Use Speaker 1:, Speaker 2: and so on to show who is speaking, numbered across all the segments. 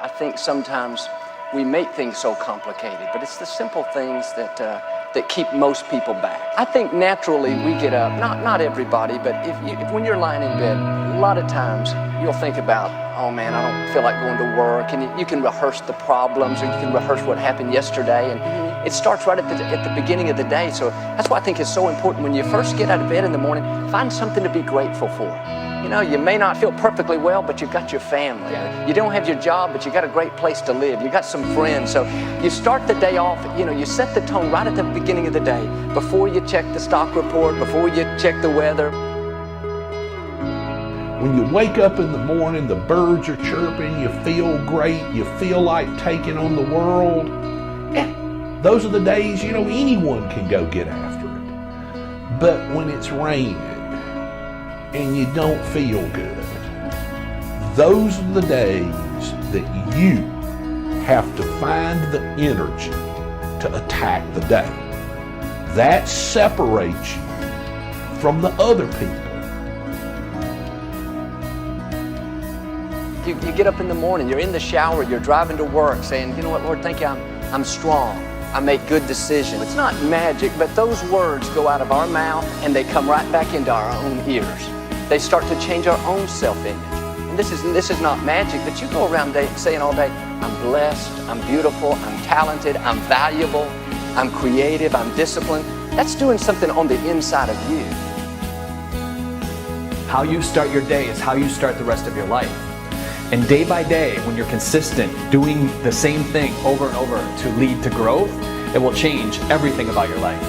Speaker 1: I think sometimes we make things so complicated, but it's the simple things that keep most people back. I think naturally we get up, not everybody, but if when you're lying in bed, a lot of times you'll think about, oh man, I don't feel like going to work, and you can rehearse the problems, or you can rehearse what happened yesterday, and it starts right at the beginning of the day. So that's why I think it's so important when you first get out of bed in the morning, find something to be grateful for. You know, you may not feel perfectly well, but you've got your family. You don't have your job, but you got a great place to live. You got some friends. So you start the day off, you know, you set the tone right at the beginning of the day, before you check the stock report, before you check the weather.
Speaker 2: When you wake up in the morning, the birds are chirping, you feel great, you feel like taking on the world. Those are the days, you know, anyone can go get after it. But when it's raining and you don't feel good, those are the days that you have to find the energy to attack the day. That separates you from the other people.
Speaker 1: You get up in the morning, you're in the shower, you're driving to work saying, you know what, Lord, thank you, I'm strong. I make good decisions. It's not magic, but those words go out of our mouth and they come right back into our own ears. They start to change our own self-image. And this is not magic, but you go around saying all day, I'm blessed, I'm beautiful, I'm talented, I'm valuable, I'm creative, I'm disciplined. That's doing something on the inside of you.
Speaker 3: How you start your day is how you start the rest of your life. And day by day, when you're consistent, doing the same thing over and over to lead to growth, it will change everything about your life.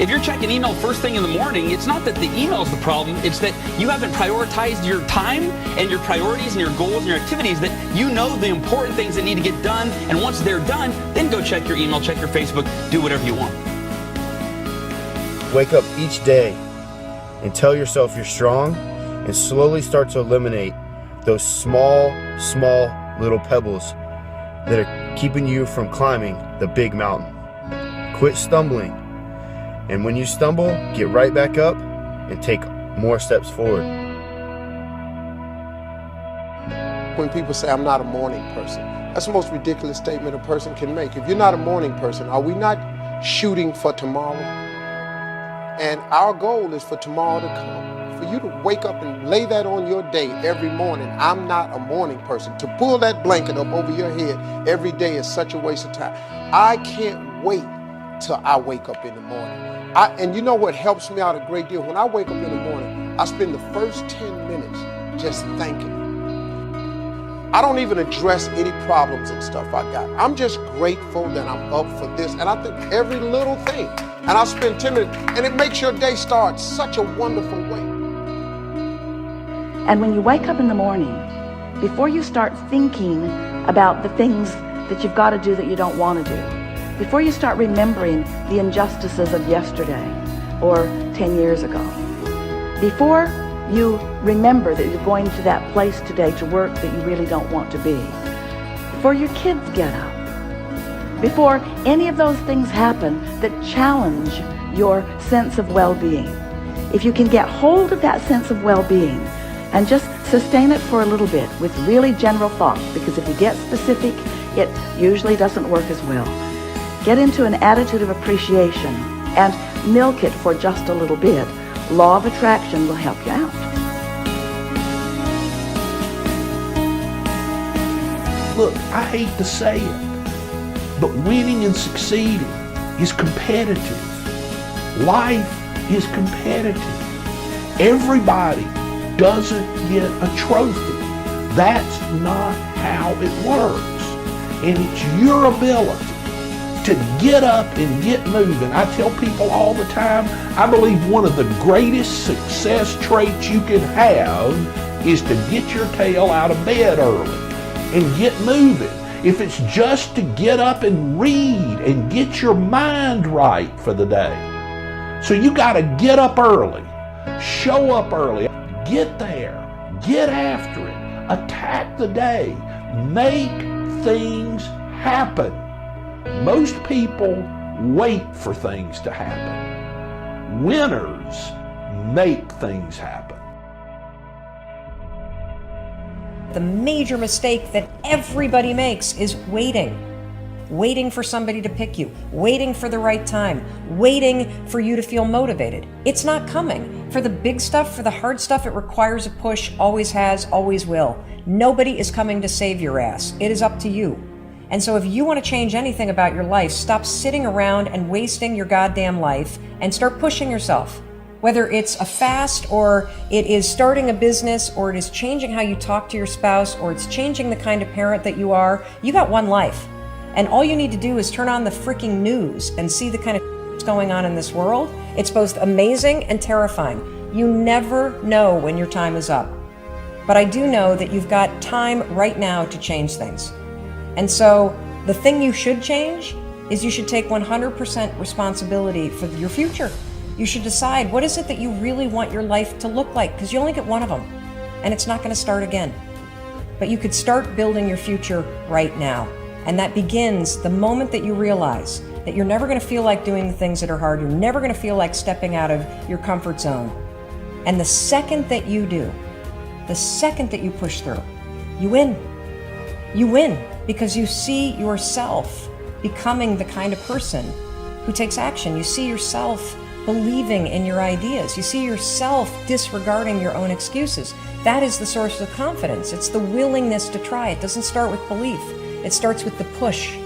Speaker 4: If you're checking email first thing in the morning, it's not that the email's the problem, it's that you haven't prioritized your time and your priorities and your goals and your activities, that you know the important things that need to get done, and once they're done, then go check your email, check your Facebook, do whatever you want.
Speaker 5: Wake up each day and tell yourself you're strong, and slowly start to eliminate those small little pebbles that are keeping you from climbing the big mountain. Quit stumbling. And when you stumble, get right back up and take more steps forward.
Speaker 6: When people say, I'm not a morning person, that's the most ridiculous statement a person can make. If you're not a morning person, are we not shooting for tomorrow? And our goal is for tomorrow to come. For you to wake up and lay that on your day every morning. I'm not a morning person. To pull that blanket up over your head every day is such a waste of time. I can't wait till I wake up in the morning. And you know what helps me out a great deal? When I wake up in the morning, I spend the first 10 minutes just thanking. I don't even address any problems and stuff I got. I'm just grateful that I'm up for this. And I think every little thing. And I spend 10 minutes, and it makes your day start such a wonderful way.
Speaker 7: And when you wake up in the morning, before you start thinking about the things that you've got to do that you don't want to do, before you start remembering the injustices of yesterday or 10 years ago, before you remember that you're going to that place today to work that you really don't want to be, before your kids get up, before any of those things happen that challenge your sense of well-being, if you can get hold of that sense of well-being and just sustain it for a little bit with really general thoughts, because if you get specific, it usually doesn't work as well. Get into an attitude of appreciation and milk it for just a little bit. Law of attraction will help you out.
Speaker 2: Look, I hate to say it, but winning and succeeding is competitive. Life is competitive. Everybody doesn't get a trophy. That's not how it works. And it's your ability to get up and get moving. I tell people all the time, I believe one of the greatest success traits you can have is to get your tail out of bed early and get moving. If it's just to get up and read and get your mind right for the day. So you got to get up early, show up early, get there, get after it, attack the day, make things happen. Most people wait for things to happen. Winners make things happen.
Speaker 8: The major mistake that everybody makes is waiting. Waiting for somebody to pick you, waiting for the right time, waiting for you to feel motivated. It's not coming. For the big stuff, for the hard stuff, it requires a push, always has, always will. Nobody is coming to save your ass. It is up to you. And so if you want to change anything about your life, stop sitting around and wasting your goddamn life and start pushing yourself. Whether it's a fast, or it is starting a business, or it is changing how you talk to your spouse, or it's changing the kind of parent that you are, you got one life. And all you need to do is turn on the freaking news and see the kind of that's going on in this world. It's both amazing and terrifying. You never know when your time is up. But I do know that you've got time right now to change things. And so the thing you should change is you should take 100% responsibility for your future. You should decide, what is it that you really want your life to look like? Because you only get one of them, and it's not going to start again. But you could start building your future right now. And that begins the moment that you realize that you're never going to feel like doing the things that are hard. You're never going to feel like stepping out of your comfort zone. And the second that you do, the second that you push through, you win. You win because you see yourself becoming the kind of person who takes action. You see yourself believing in your ideas. You see yourself disregarding your own excuses. That is the source of confidence. It's the willingness to try. It doesn't start with belief. It starts with the push.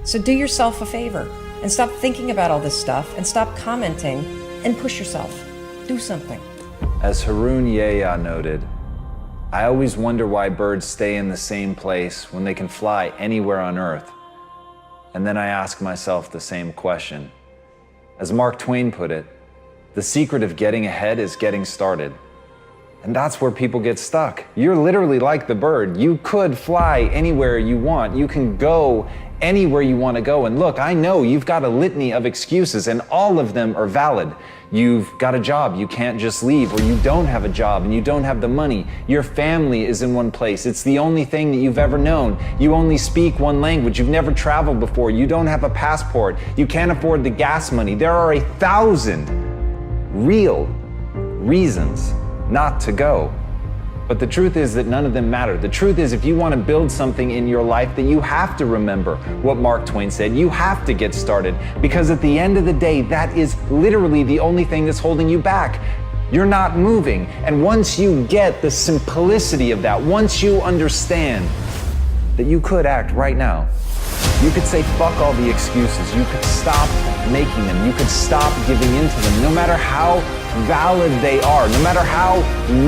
Speaker 8: So do yourself a favor and stop thinking about all this stuff and stop commenting and push yourself. Do something.
Speaker 9: As Harun Yehya noted, I always wonder why birds stay in the same place when they can fly anywhere on Earth. And then I ask myself the same question. As Mark Twain put it, the secret of getting ahead is getting started. And that's where people get stuck. You're literally like the bird. You could fly anywhere you want. You can go anywhere you want to go. And look, I know you've got a litany of excuses, and all of them are valid. You've got a job, you can't just leave, or you don't have a job and you don't have the money. Your family is in one place. It's the only thing that you've ever known. You only speak one language. You've never traveled before. You don't have a passport. You can't afford the gas money. There are 1,000 real reasons not to go. But the truth is that none of them matter. The truth is, if you want to build something in your life, that you have to remember what Mark Twain said. You have to get started, because at the end of the day, that is literally the only thing that's holding you back. You're not moving. And once you get the simplicity of that, once you understand that you could act right now, you could say fuck all the excuses. You could stop making them. You could stop giving into them, no matter how valid they are, no matter how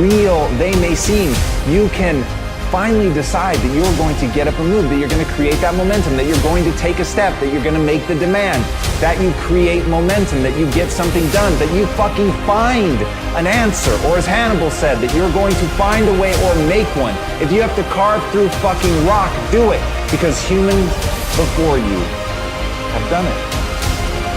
Speaker 9: real they may seem. You can finally decide that you're going to get up and move, that you're going to create that momentum, that you're going to take a step, that you're going to make the demand, that you create momentum, that you get something done, that you fucking find an answer, or as Hannibal said, that you're going to find a way or make one. If you have to carve through fucking rock, do it, because humans before you have done it.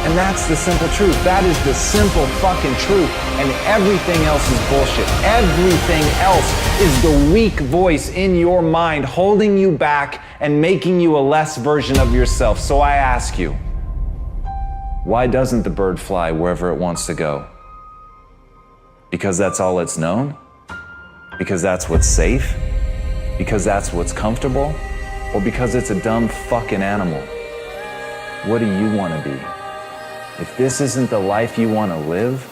Speaker 9: And that's the simple truth. That is the simple fucking truth. And everything else is bullshit. Everything else is the weak voice in your mind holding you back and making you a less version of yourself. So I ask you, why doesn't the bird fly wherever it wants to go? Because that's all it's known? Because that's what's safe? Because that's what's comfortable? Or because it's a dumb fucking animal? What do you want to be? If this isn't the life you want to live,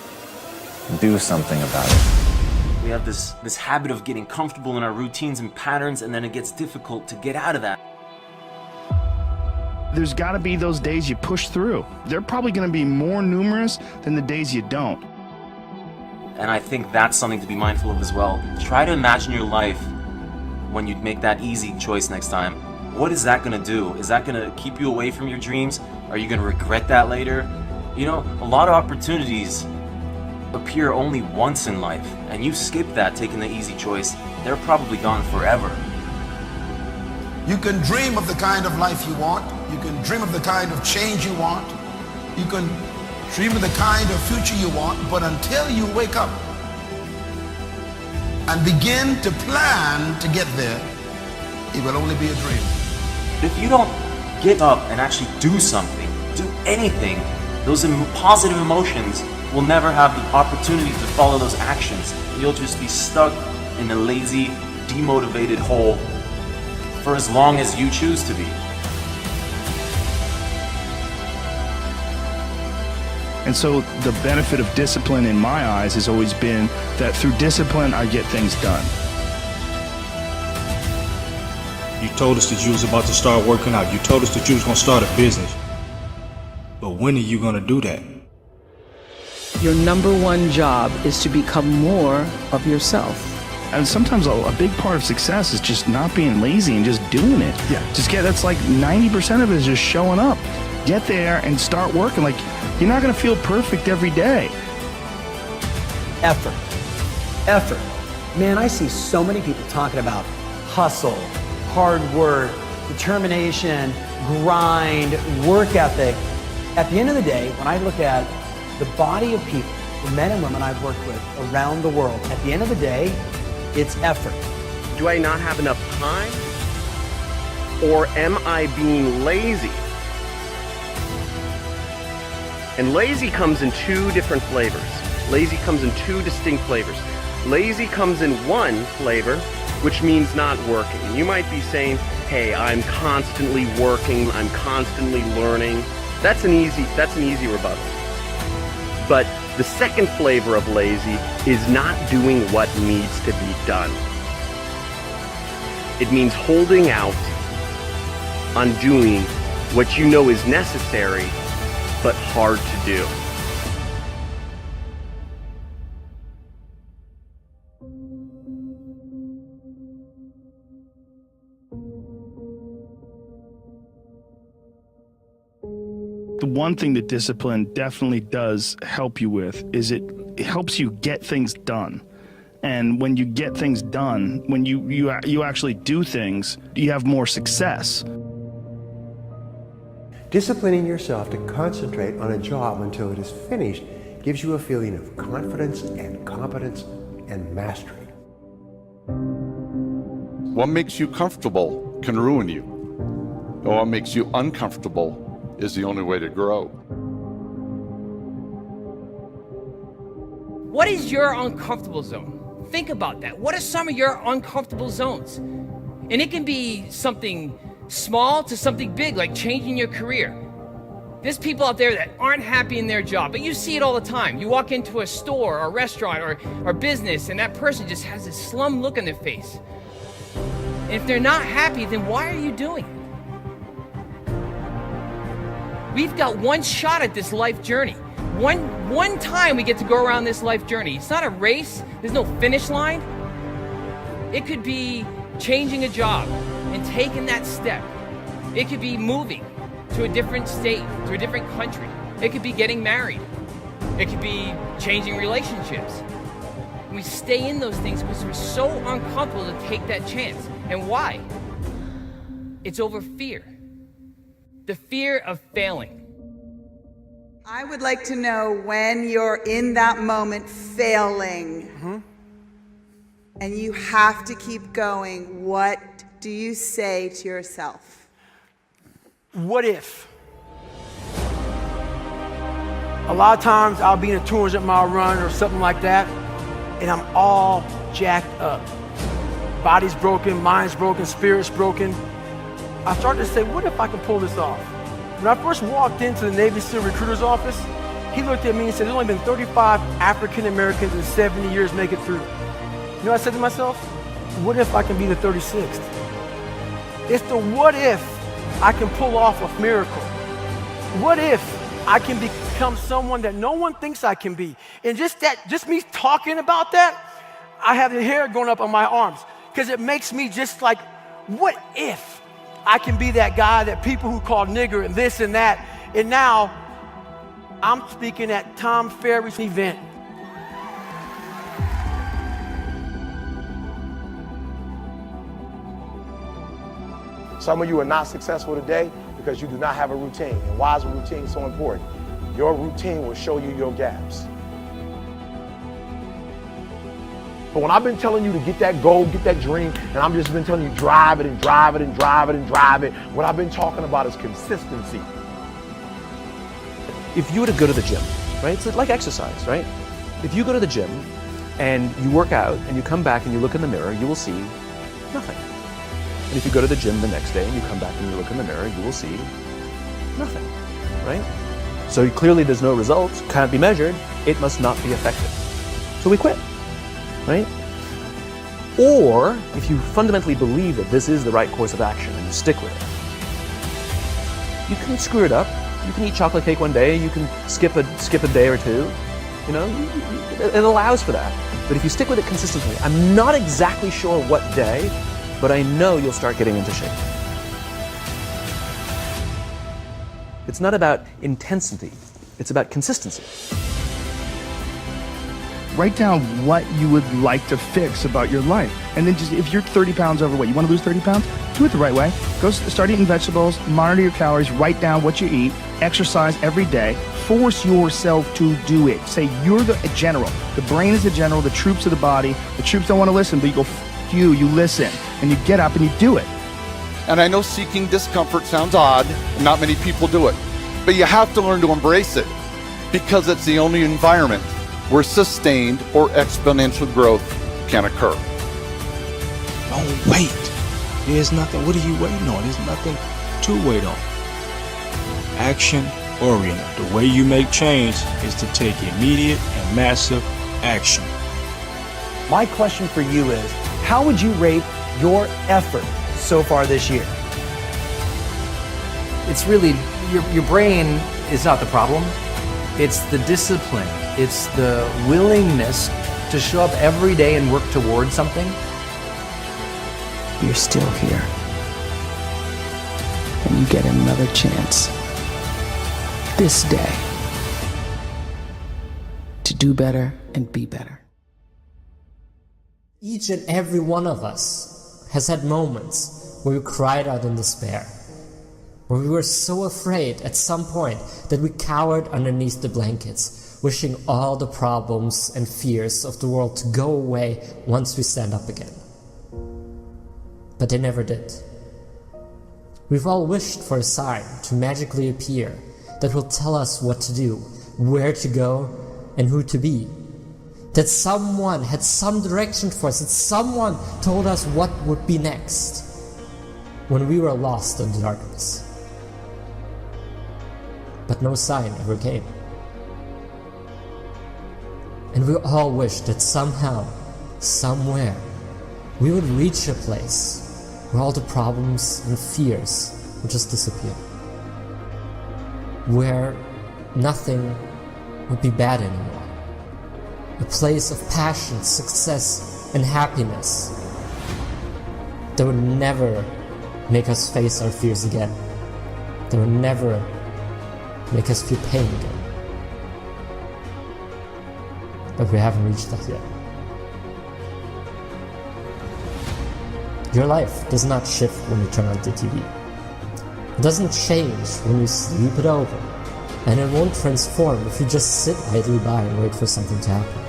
Speaker 9: do something about it.
Speaker 10: We have this habit of getting comfortable in our routines and patterns, and then it gets difficult to get out of that.
Speaker 11: There's got to be those days you push through. They're probably going to be more numerous than the days you don't.
Speaker 10: And I think that's something to be mindful of as well. Try to imagine your life when you make that easy choice next time. What is that going to do? Is that going to keep you away from your dreams? Are you going to regret that later? You know, a lot of opportunities appear only once in life, and you skip that taking the easy choice, they're probably gone forever.
Speaker 12: You can dream of the kind of life you want. You can dream of the kind of change you want. You can dream of the kind of future you want, but until you wake up and begin to plan to get there, it will only be a dream.
Speaker 10: If you don't get up and actually do something, do anything, those positive emotions will never have the opportunity to follow those actions. You'll just be stuck in a lazy, demotivated hole for as long as you choose to be.
Speaker 11: And so the benefit of discipline in my eyes has always been that through discipline, I get things done.
Speaker 13: You told us that you was about to start working out. You told us that you was going to start a business. But when are you going to do that?
Speaker 14: Your number one job is to become more of yourself.
Speaker 11: And sometimes a big part of success is just not being lazy and just doing it.
Speaker 2: Yeah.
Speaker 11: That's like 90% of it is just showing up. Get there and start working. Like, you're not going to feel perfect every day.
Speaker 15: Effort. Man, I see so many people talking about hustle, hard work, determination, grind, work ethic. At the end of the day, when I look at the body of people, the men and women I've worked with around the world, at the end of the day, it's effort.
Speaker 16: Do I not have enough time? Or am I being lazy? And lazy comes in two different flavors. Lazy comes in two distinct flavors. Lazy comes in one flavor, which means not working. You might be saying, hey, I'm constantly working, I'm constantly learning. That's an easy rebuttal. But the second flavor of lazy is not doing what needs to be done. It means holding out on doing what you know is necessary but hard to do.
Speaker 11: The one thing that discipline definitely does help you with is it helps you get things done. And when you get things done, when you actually do things, you have more success.
Speaker 17: Disciplining yourself to concentrate on a job until it is finished gives you a feeling of confidence and competence and mastery.
Speaker 18: What makes you comfortable can ruin you. And what makes you uncomfortable is the only way to grow.
Speaker 19: What is your uncomfortable zone? Think about that. What are some of your uncomfortable zones? And it can be something small to something big, like changing your career. There's people out there that aren't happy in their job, but you see it all the time. You walk into a store or a restaurant or business, and that person just has this slum look on their face. And if they're not happy, then why are you doing it? We've got one shot at this life journey. One time we get to go around this life journey. It's not a race. There's no finish line. It could be changing a job and taking that step. It could be moving to a different state, to a different country. It could be getting married. It could be changing relationships. And we stay in those things because we're so uncomfortable to take that chance. And why? It's over fear. The fear of failing.
Speaker 20: I would like to know when you're in that moment failing and you have to keep going, what do you say to yourself?
Speaker 21: What if? A lot of times I'll be in a 200-mile run or something like that, and I'm all jacked up. Body's broken, mind's broken, spirit's broken. I started to say, what if I can pull this off? When I first walked into the Navy SEAL recruiter's office, he looked at me and said, there's only been 35 African Americans in 70 years make it through. You know what I said to myself? What if I can be the 36th? It's the what if I can pull off a miracle. What if I can become someone that no one thinks I can be? And just me talking about that, I have the hair going up on my arms because it makes me just like, what if I can be that guy that people who call nigger and this and that, and now I'm speaking at Tom Ferry's event.
Speaker 6: Some of you are not successful today because you do not have a routine. And why is a routine so important? Your routine will show you your gaps. But when I've been telling you to get that goal, get that dream, and I've just been telling you drive it and drive it and drive it and drive it, what I've been talking about is consistency.
Speaker 22: If you were to go to the gym, right? It's like exercise, right? If you go to the gym and you work out and you come back and you look in the mirror, you will see Nothing. And if you go to the gym the next day and you come back and you look in the mirror, you will see nothing, right? So clearly there's no results, can't be measured, it must not be effective. So we quit, right? Or if you fundamentally believe that this is the right course of action and you stick with it, you can screw it up. You can eat chocolate cake one day, you can skip a day or two, you know, it allows for that. But if you stick with it consistently, I'm not exactly sure what day, but I know you'll start getting into shape. It's not about intensity, it's about consistency.
Speaker 11: Write down what you would like to fix about your life. And then just, if you're 30 pounds overweight, you want to lose 30 pounds? Do it the right way. Go start eating vegetables, monitor your calories, write down what you eat, exercise every day, force yourself to do it. Say you're the general. The brain is the general, the troops are the body. The troops don't want to listen, but you go, F you listen, and you get up and you do it.
Speaker 18: And I know seeking discomfort sounds odd, and not many people do it, but you have to learn to embrace it because it's the only environment where sustained or exponential growth can occur.
Speaker 13: Don't wait. There's nothing, what are you waiting on? There's nothing to wait on. Action oriented. The way you make change is to take immediate and massive action.
Speaker 15: My question for you is, how would you rate your effort so far this year?
Speaker 1: It's really, your brain is not the problem. It's the discipline. It's the willingness to show up every day and work towards something.
Speaker 14: You're still here. And you get another chance this day to do better and be better.
Speaker 3: Each and every one of us has had moments where we cried out in despair, where we were so afraid at some point that we cowered underneath the blankets, wishing all the problems and fears of the world to go away once we stand up again. But they never did. We've all wished for a sign to magically appear that will tell us what to do, where to go, and who to be. That someone had some direction for us, that someone told us what would be next when we were lost in the darkness. But no sign ever came. And we all wished that somehow, somewhere, we would reach a place where all the problems and fears would just disappear. Where nothing would be bad anymore. A place of passion, success, and happiness that would never make us face our fears again. That would never make us feel pain again. But we haven't reached that yet. Your life does not shift when you turn on the TV. It doesn't change when you sleep it over. And it won't transform if you just sit idly by and wait for something to happen.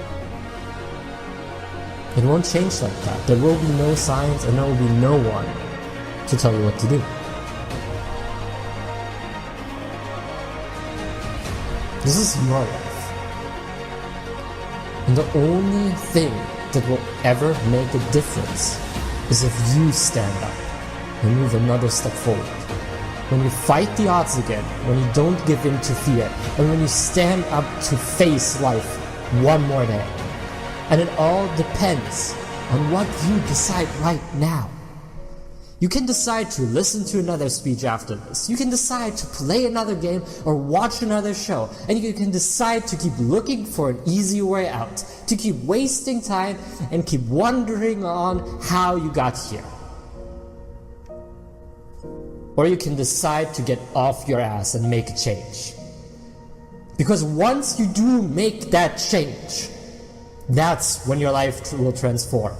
Speaker 3: It won't change like that. There will be no signs and there will be no one to tell you what to do. This is your life. And the only thing that will ever make a difference is if you stand up and move another step forward. When you fight the odds again, when you don't give in to fear, and when you stand up to face life one more day. And it all depends on what you decide right now. You can decide to listen to another speech after this. You can decide to play another game or watch another show. And you can decide to keep looking for an easy way out. To keep wasting time and keep wondering on how you got here. Or you can decide to get off your ass and make a change. Because once you do make that change, that's when your life will transform.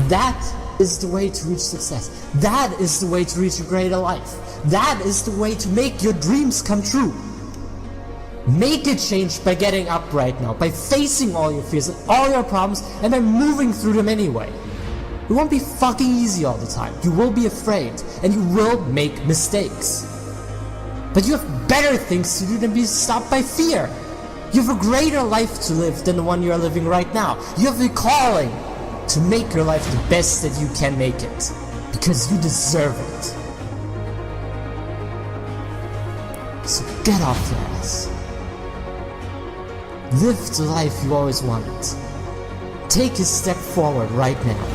Speaker 3: That is the way to reach success. That is the way to reach a greater life. That is the way to make your dreams come true. Make a change by getting up right now, by facing all your fears and all your problems, and by moving through them anyway. It won't be fucking easy all the time. You will be afraid, and you will make mistakes. But you have better things to do than be stopped by fear. You have a greater life to live than the one you are living right now. You have a calling. to make your life the best that you can make it, because you deserve it. So get off your ass. Live the life you always wanted. Take a step forward right now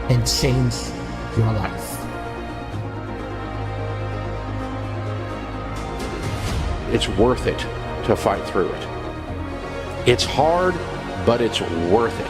Speaker 3: and change your life.
Speaker 2: It's worth it to fight through it. It's hard, but it's worth it.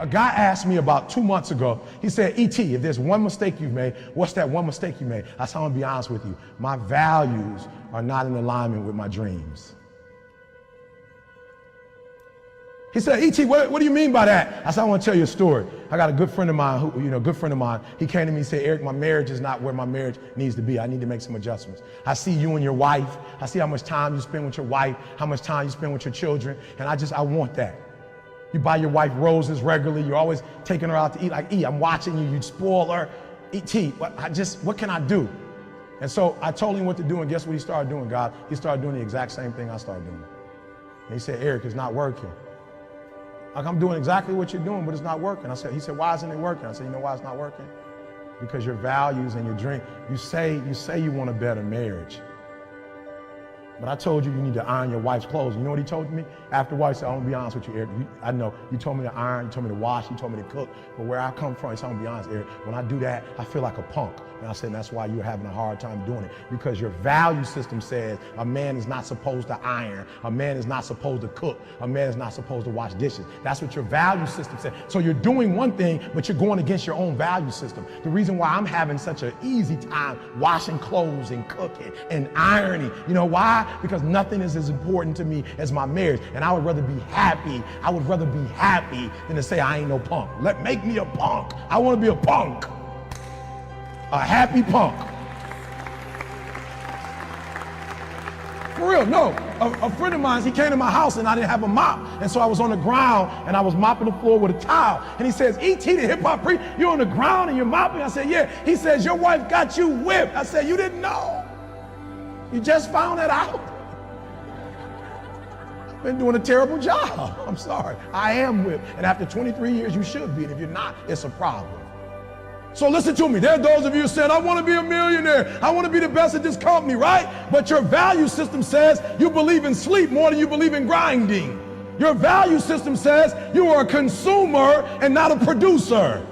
Speaker 4: A guy asked me about 2 months ago, he said, E.T., if there's one mistake you've made, what's that one mistake you made? I said, I'm gonna be honest with you. My values are not in alignment with my dreams. He said, E.T., what do you mean by that? I said, I want to tell you a story. I got a good friend of mine he came to me and said, Eric, my marriage is not where my marriage needs to be. I need to make some adjustments. I see you and your wife. I see how much time you spend with your wife, how much time you spend with your children, and I want that. You buy your wife roses regularly. You're always taking her out to eat. Like, I'm watching you. You spoil her. E.T., what can I do? And so I told him what to do, and guess what he started doing, God? He started doing the exact same thing I started doing. And he said, Eric, it's not working. Like, I'm doing exactly what you're doing, but it's not working. He said, why isn't it working? I said, you know why it's not working? Because your values and your dream, you say you want a better marriage. But I told you need to iron your wife's clothes. You know what he told me? Afterwards, he said, I'm gonna be honest with you, Eric. I know, you told me to iron, you told me to wash, you told me to cook, but where I come from, he said, I'm gonna be honest, Eric, when I do that, I feel like a punk. And I said, that's why you're having a hard time doing it. Because your value system says a man is not supposed to iron, a man is not supposed to cook, a man is not supposed to wash dishes. That's what your value system says. So you're doing one thing, but you're going against your own value system. The reason why I'm having such an easy time washing clothes and cooking and ironing, you know why? Because nothing is as important to me as my marriage. And I would rather be happy. I would rather be happy than to say I ain't no punk. Make me a punk. I want to be a punk. A happy punk. For real, no. A friend of mine, he came to my house and I didn't have a mop. And so I was on the ground and I was mopping the floor with a towel. And he says, E.T., the hip hop priest, you're on the ground and you're mopping? I said, yeah. He says, your wife got you whipped. I said, you didn't know. You just found that out. I've been doing a terrible job. I'm sorry. I am whipped. And after 23 years, you should be. And if you're not, it's a problem. So listen to me. There are those of you who said, I want to be a millionaire. I want to be the best at this company, right? But your value system says you believe in sleep more than you believe in grinding. Your value system says you are a consumer and not a producer.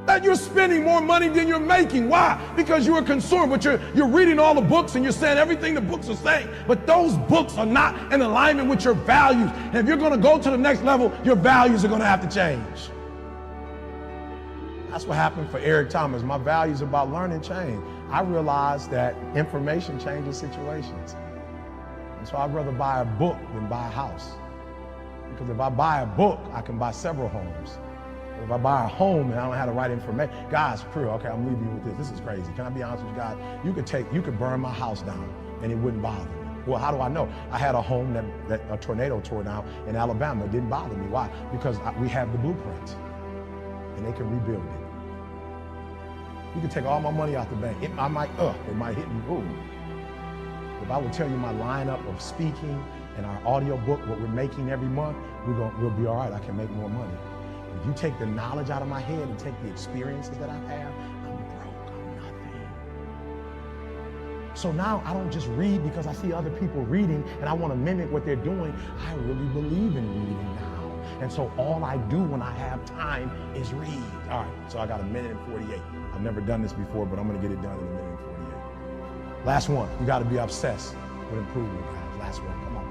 Speaker 4: That you're spending more money than you're making. Why? Because you're a consumer, but you're reading all the books and you're saying everything the books are saying. But those books are not in alignment with your values. And if you're going to go to the next level, your values are going to have to change. That's what happened for Eric Thomas. My values about learning changed. I realized that information changes situations. And so I'd rather buy a book than buy a house. Because if I buy a book, I can buy several homes. But if I buy a home and I don't have the right information, guys, crew, okay, I'm leaving you with this. This is crazy. Can I be honest with you guys? You could burn my house down and it wouldn't bother me. Well, how do I know? I had a home that a tornado tore down in Alabama. It didn't bother me. Why? Because we have the blueprints and they can rebuild it. You can take all my money out the bank. It might hit me. Ooh. If I would tell you my lineup of speaking and our audio book, what we're making every month, we'll be all right. I can make more money. If you take the knowledge out of my head and take the experiences that I have, I'm broke. I'm nothing. So now I don't just read because I see other people reading and I want to mimic what they're doing. I really believe in reading now. And so all I do when I have time is read. All right, so I got 1:48. I've never done this before, but I'm gonna get it done in 1:48. Last one, you gotta be obsessed with improvement, guys. Last one, come on.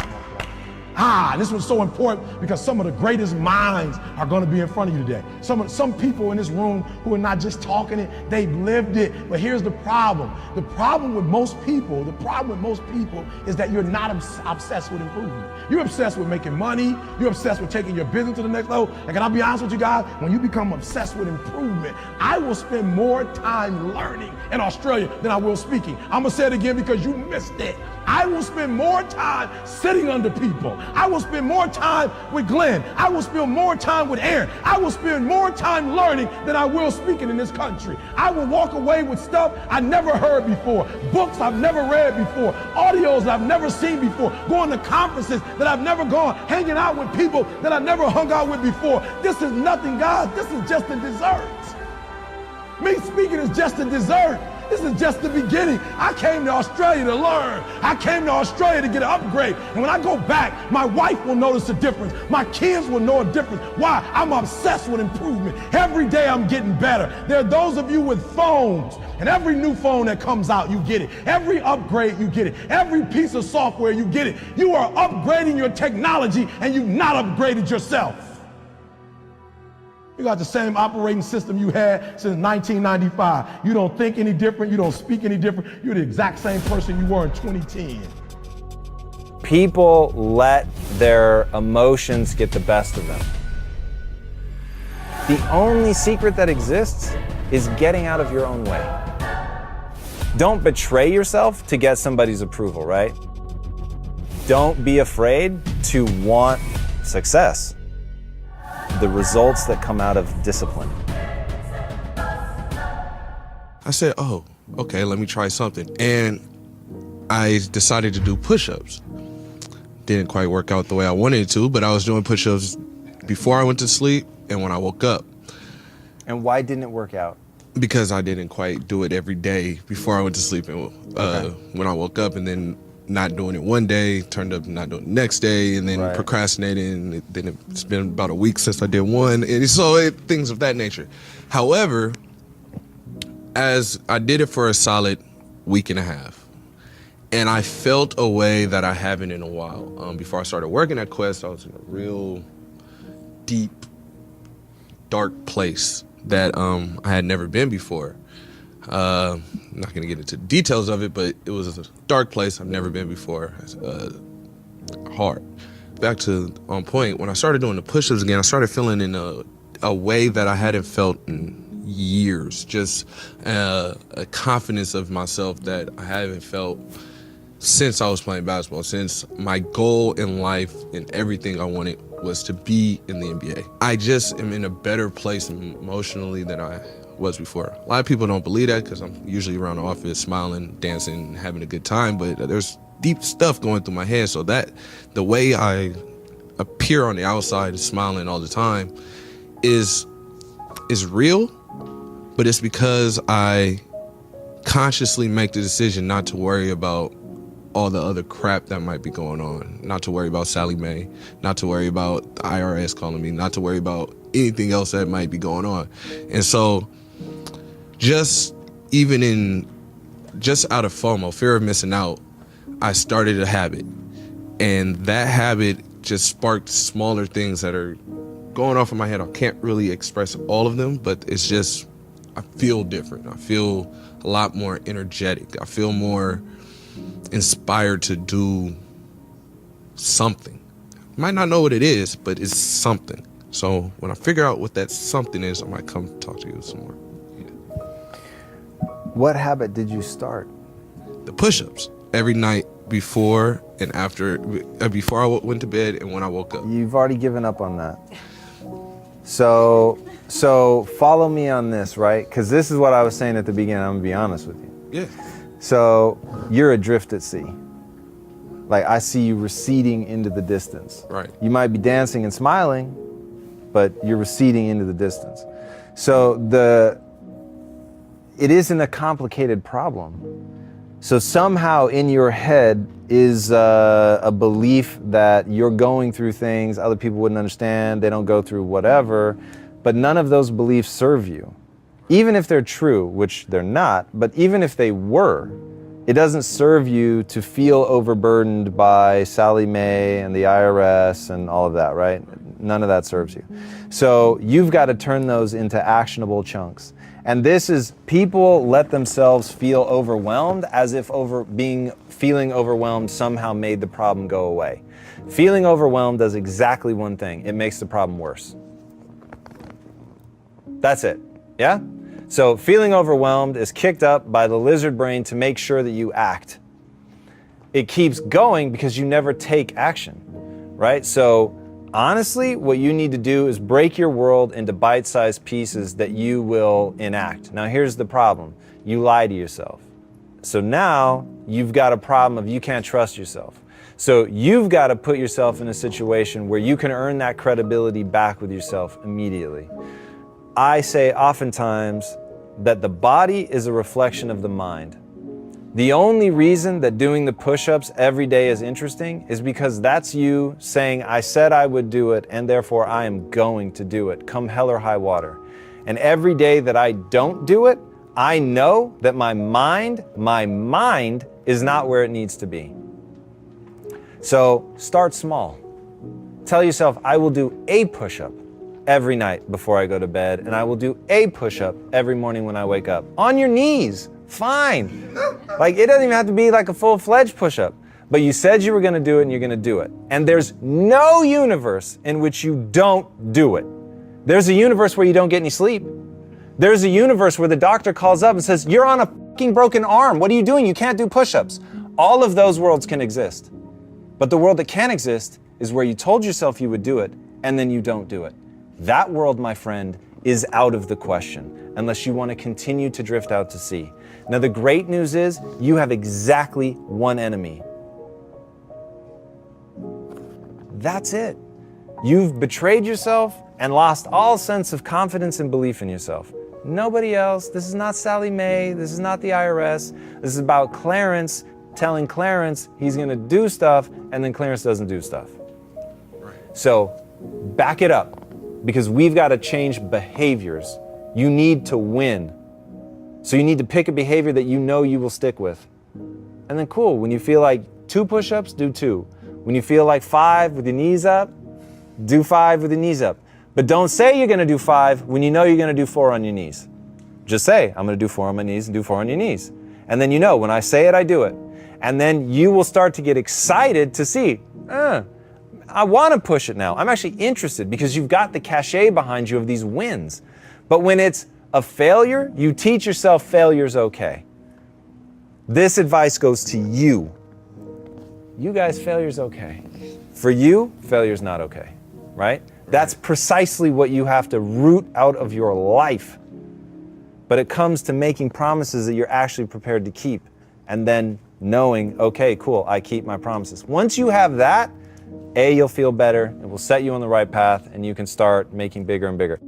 Speaker 4: And this was so important because some of the greatest minds are going to be in front of you today. Some people in this room who are not just talking it, they've lived it. But here's the problem. The problem with most people is that you're not obsessed with improvement. You're obsessed with making money. You're obsessed with taking your business to the next level. And can I be honest with you guys? When you become obsessed with improvement, I will spend more time learning in Australia than I will speaking. I'm going to say it again because you missed it. I will spend more time sitting under people. I will spend more time with Glenn. I will spend more time with Aaron. I will spend more time learning than I will speaking in this country. I will walk away with stuff I never heard before, books I've never read before, audios I've never seen before, going to conferences that I've never gone, hanging out with people that I've never hung out with before. This is nothing, guys. This is just a dessert. Me speaking is just a dessert. This is just the beginning. I came to Australia to learn. I came to Australia to get an upgrade. And when I go back, my wife will notice a difference. My kids will know a difference. Why? I'm obsessed with improvement. Every day I'm getting better. There are those of you with phones, and every new phone that comes out, you get it. Every upgrade, you get it. Every piece of software, you get it. You are upgrading your technology, and you've not upgraded yourself. You got the same operating system you had since 1995. You don't think any different. You don't speak any different. You're the exact same person you were in 2010.
Speaker 9: People let their emotions get the best of them. The only secret that exists is getting out of your own way. Don't betray yourself to get somebody's approval, right? Don't be afraid to want success. The results that come out of discipline.
Speaker 5: I said, oh, okay, let me try something. And I decided to do push-ups. Didn't quite work out the way I wanted it to, but I was doing push-ups before I went to sleep and when I woke up.
Speaker 9: And why didn't it work out?
Speaker 5: Because I didn't quite do it every day before I went to sleep and when I woke up, and then not doing it one day, turned up not doing it the next day, and then procrastinating. Then it's been about a week since I did one, and so things of that nature. However, as I did it for a solid week and a half, and I felt a way that I haven't in a while. Before I started working at Quest, I was in a real deep, dark place that I had never been before. I'm not gonna get into the details of it, but it was a dark place I've never been before. Hard. Back to on point, when I started doing the push-ups again, I started feeling in a way that I hadn't felt in years. Just a confidence of myself that I haven't felt since I was playing basketball, since my goal in life and everything I wanted was to be in the NBA. I just am in a better place emotionally than I was before. A lot of people don't believe that because I'm usually around the office smiling, dancing, having a good time, but there's deep stuff going through my head, so that the way I appear on the outside smiling all the time is real, but it's because I consciously make the decision not to worry about all the other crap that might be going on, not to worry about Sally Mae, not to worry about the IRS calling me, not to worry about anything else that might be going on. And so just out of FOMO, fear of missing out, I started a habit. And that habit just sparked smaller things that are going off in my head. I can't really express all of them, but it's just, I feel different. I feel a lot more energetic. I feel more inspired to do something. Might not know what it is, but it's something. So when I figure out what that something is, I might come talk to you some more. Yeah.
Speaker 9: What habit did you start?
Speaker 5: The push-ups. Every night before and after, before I went to bed and when I woke up.
Speaker 9: You've already given up on that. So follow me on this, right? Because this is what I was saying at the beginning. I'm gonna be honest with you.
Speaker 5: Yeah.
Speaker 9: So you're adrift at sea. Like, I see you receding into the distance.
Speaker 5: Right.
Speaker 9: You might be dancing and smiling, but you're receding into the distance. So it isn't a complicated problem. So somehow in your head is a belief that you're going through things other people wouldn't understand, they don't go through whatever, but none of those beliefs serve you. Even if they're true, which they're not, but even if they were, It doesn't serve you to feel overburdened by Sally Mae and the IRS and all of that, right? None of that serves you. So you've got to turn those into actionable chunks. And this is, people let themselves feel overwhelmed as if feeling overwhelmed somehow made the problem go away. Feeling overwhelmed does exactly one thing. It makes the problem worse. That's it, yeah? So feeling overwhelmed is kicked up by the lizard brain to make sure that you act. It keeps going because you never take action, right? So honestly, what you need to do is break your world into bite-sized pieces that you will enact. Now here's the problem. You lie to yourself. So now you've got a problem of you can't trust yourself. So you've got to put yourself in a situation where you can earn that credibility back with yourself immediately. I say oftentimes that the body is a reflection of the mind. The only reason that doing the push-ups every day is interesting is because that's you saying, I said I would do it, and therefore I am going to do it, come hell or high water. And every day that I don't do it, I know that my mind is not where it needs to be. So start small. Tell yourself, I will do a push-up every night before I go to bed, and I will do a push-up every morning when I wake up. On your knees, fine. Like, it doesn't even have to be like a full-fledged push-up, but you said you were gonna do it and you're gonna do it. And there's no universe in which you don't do it. There's a universe where you don't get any sleep. There's a universe where the doctor calls up and says, you're on a fucking broken arm. What are you doing? You can't do push-ups. All of those worlds can exist. But the world that can exist is where you told yourself you would do it and then you don't do it. That world, my friend, is out of the question unless you want to continue to drift out to sea. Now, the great news is you have exactly one enemy. That's it. You've betrayed yourself and lost all sense of confidence and belief in yourself. Nobody else. This is not Sally Mae. This is not the IRS. This is about Clarence telling Clarence he's going to do stuff, and then Clarence doesn't do stuff. So back it up, because we've got to change behaviors. You need to win. So you need to pick a behavior that you know you will stick with. And then cool, when you feel like 2 push-ups, do 2. When you feel like 5 with your knees up, do 5 with your knees up. But don't say you're going to do 5 when you know you're going to do 4 on your knees. Just say, I'm going to do 4 on my knees and do 4 on your knees. And then you know, when I say it, I do it. And then you will start to get excited to see, I want to push it now. I'm actually interested because you've got the cachet behind you of these wins. But when it's a failure, you teach yourself failure's okay. This advice goes to you. You guys, failure's okay. For you, failure's not okay, right? That's precisely what you have to root out of your life. But it comes to making promises that you're actually prepared to keep, and then knowing, okay, cool, I keep my promises. Once you have that, you'll feel better, it will set you on the right path, and you can start making bigger and bigger.